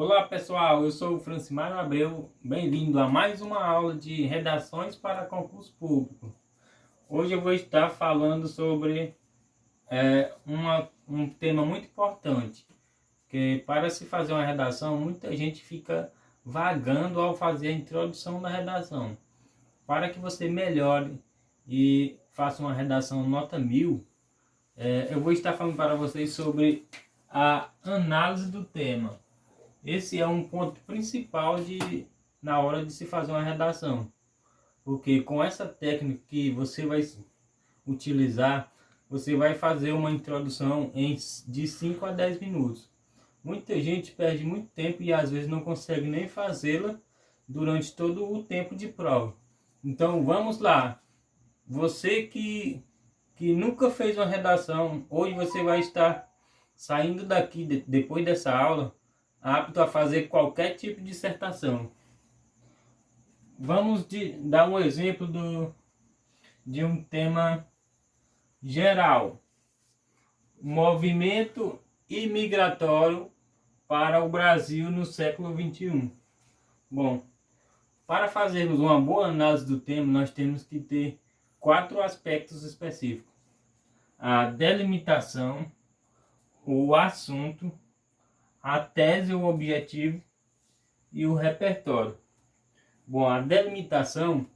Olá pessoal, eu sou o Francimar Abreu, bem-vindo a mais uma aula de redações para concurso público. Hoje eu vou estar falando sobre um tema muito importante, que para se fazer uma redação, muita gente fica vagando ao fazer a introdução da redação. Para que você melhore e faça uma redação nota 1000, eu vou estar falando para vocês sobre a análise do tema. Esse é um ponto principal na hora de se fazer uma redação, porque com essa técnica que você vai utilizar, você vai fazer uma introdução de 5 a 10 minutos. Muita gente perde muito tempo e às vezes não consegue nem fazê-la durante todo o tempo de prova. Então vamos lá, você que nunca fez uma redação, hoje você vai estar saindo daqui depois dessa aula apto a fazer qualquer tipo de dissertação. Vamos dar um exemplo de um tema geral. Movimento imigratório para o Brasil no século XXI. Bom, para fazermos uma boa análise do tema, nós temos que ter 4 aspectos específicos: a delimitação, o assunto, a tese ou objetivo e o repertório. Bom, a delimitação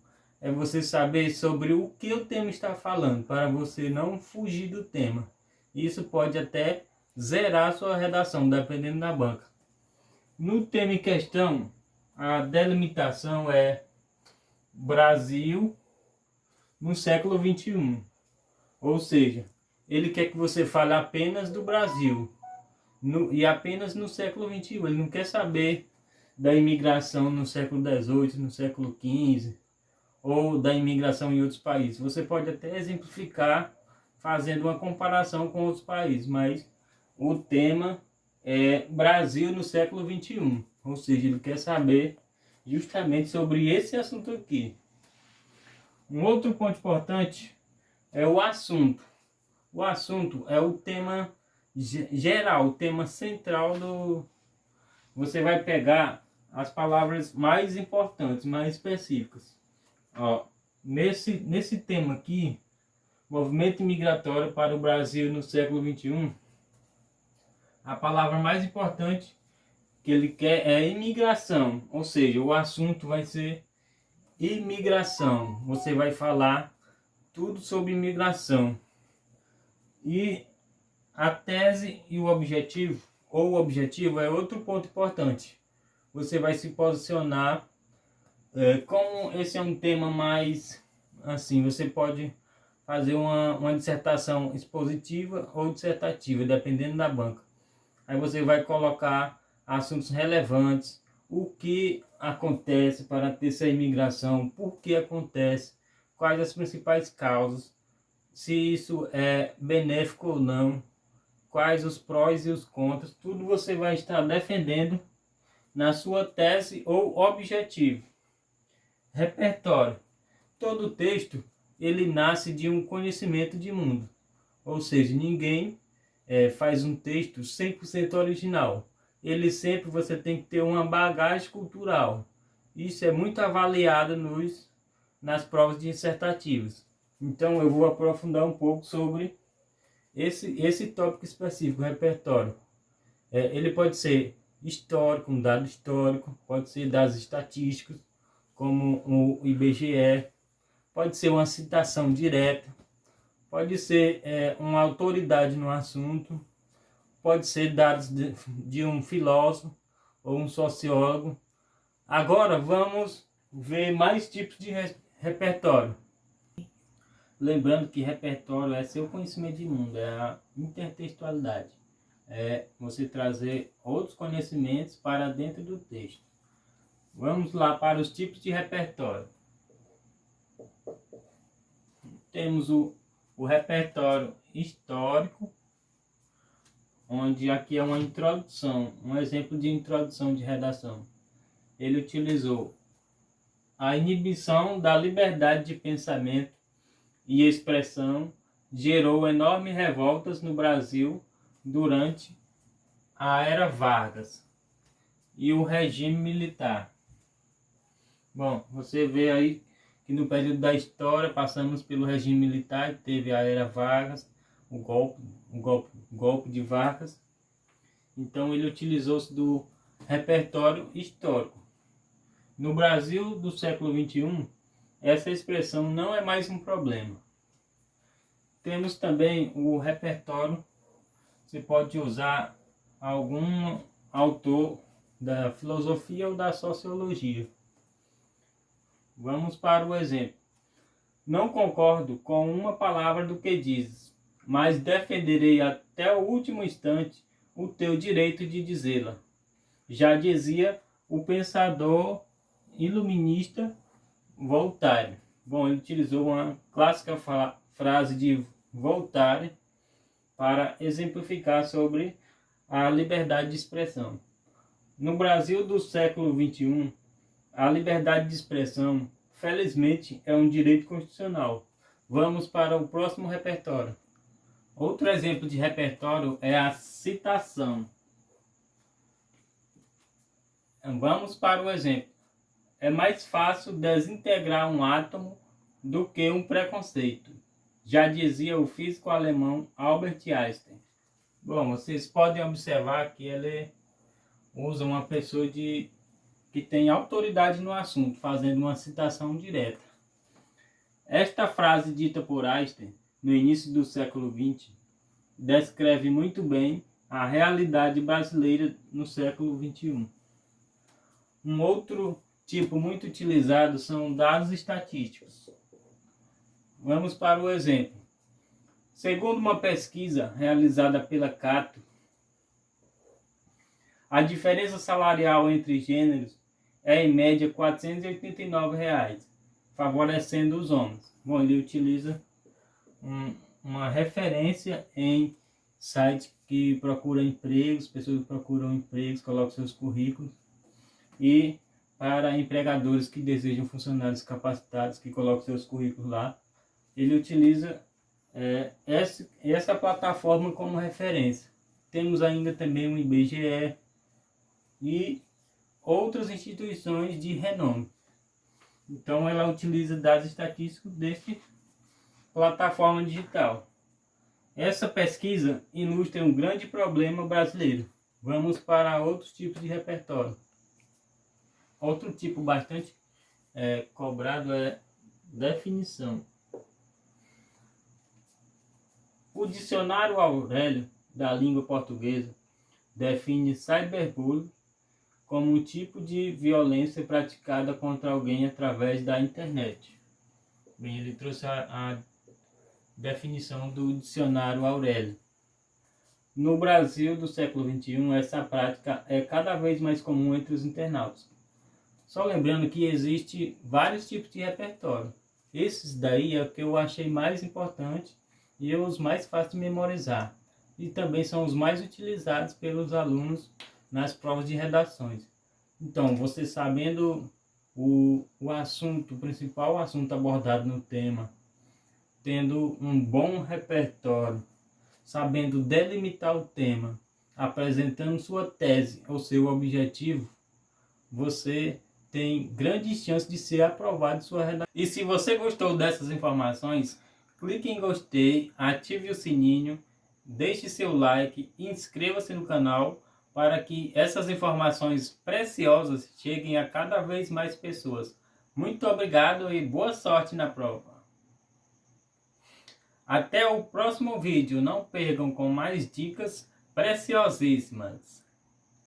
é você saber sobre o que o tema está falando, para você não fugir do tema. Isso pode até zerar a sua redação, dependendo da banca. No tema em questão, a delimitação é Brasil no século XXI. Ou seja, ele quer que você fale apenas do Brasil. E apenas no século XXI. Ele não quer saber da imigração no século XVIII, no século XV, ou da imigração em outros países. Você pode até exemplificar fazendo uma comparação com outros países, mas o tema é Brasil no século XXI. Ou seja, ele quer saber justamente sobre esse assunto aqui. Um outro ponto importante é o assunto. O assunto é o tema geral, o tema central do... Você vai pegar as palavras mais importantes, mais específicas. Ó, nesse tema aqui, movimento migratório para o Brasil no século XXI, a palavra mais importante que ele quer é imigração, ou seja, o assunto vai ser imigração. Você vai falar tudo sobre imigração. E a tese e o objetivo, ou o objetivo, é outro ponto importante. Você vai se posicionar, como esse é um tema mais assim, você pode fazer uma dissertação expositiva ou dissertativa, dependendo da banca. Aí você vai colocar assuntos relevantes, o que acontece para ter essa imigração, por que acontece, quais as principais causas, se isso é benéfico ou não, quais os prós e os contras, tudo você vai estar defendendo na sua tese ou objetivo. Repertório. Todo texto, ele nasce de um conhecimento de mundo. Ou seja, ninguém faz um texto 100% original. Ele sempre, você tem que ter uma bagagem cultural. Isso é muito avaliado nas provas dissertativas. Então eu vou aprofundar um pouco sobre esse tópico específico, repertório. Ele pode ser histórico, um dado histórico, pode ser dados estatísticos, como o IBGE, pode ser uma citação direta, pode ser uma autoridade no assunto, pode ser dados de um filósofo ou um sociólogo. Agora vamos ver mais tipos de repertório. Lembrando que repertório é seu conhecimento de mundo, é a intertextualidade. É você trazer outros conhecimentos para dentro do texto. Vamos lá para os tipos de repertório. Temos o repertório histórico, onde aqui é uma introdução, um exemplo de introdução de redação. Ele utilizou a inibição da liberdade de pensamento e expressão gerou enormes revoltas no Brasil durante a Era Vargas. e o regime militar. Bom, você vê aí que no período da história passamos pelo regime militar, teve a era Vargas, o golpe de Vargas. Então ele utilizou-se do repertório histórico. No Brasil do século XXI, essa expressão não é mais um problema. Temos também o repertório, você pode usar algum autor da filosofia ou da sociologia. Vamos para o exemplo. Não concordo com uma palavra do que dizes, mas defenderei até o último instante o teu direito de dizê-la. Já dizia o pensador iluminista Voltaire. Bom, ele utilizou uma clássica frase de Voltaire para exemplificar sobre a liberdade de expressão. No Brasil do século XXI, a liberdade de expressão, felizmente, é um direito constitucional. Vamos para o próximo repertório. Outro exemplo de repertório é a citação. Vamos para o exemplo. É mais fácil desintegrar um átomo do que um preconceito. Já dizia o físico alemão Albert Einstein. Bom, vocês podem observar que ele usa uma pessoa que tem autoridade no assunto, fazendo uma citação direta. Esta frase dita por Einstein, no início do século XX, descreve muito bem a realidade brasileira no século XXI. Um outro tipo muito utilizado são dados estatísticos. Vamos para o exemplo. Segundo uma pesquisa realizada pela Cato, a diferença salarial entre gêneros é em média R$ 489, favorecendo os homens. Bom, ele utiliza uma referência em site que procura empregos, pessoas que procuram empregos, colocam seus currículos, e para empregadores que desejam funcionários capacitados, que colocam seus currículos lá, ele utiliza essa plataforma como referência. Temos ainda também o IBGE e outras instituições de renome. Então ela utiliza dados estatísticos desta plataforma digital. Essa pesquisa ilustra um grande problema brasileiro. Vamos para outros tipos de repertório. Outro tipo bastante cobrado é definição. O dicionário Aurélio da língua portuguesa define cyberbullying como um tipo de violência praticada contra alguém através da internet. Bem, ele trouxe a definição do dicionário Aurélio. No Brasil do século XXI, essa prática é cada vez mais comum entre os internautas. Só lembrando que existe vários tipos de repertório. Esses daí é o que eu achei mais importante e os mais fáceis de memorizar. E também são os mais utilizados pelos alunos nas provas de redações. Então, você sabendo o assunto, o principal assunto abordado no tema, tendo um bom repertório, sabendo delimitar o tema, apresentando sua tese ou seu objetivo, você tem grandes chances de ser aprovado em sua redação. E se você gostou dessas informações, clique em gostei, ative o sininho, deixe seu like e inscreva-se no canal para que essas informações preciosas cheguem a cada vez mais pessoas. Muito obrigado e boa sorte na prova. Até o próximo vídeo, não percam com mais dicas preciosíssimas.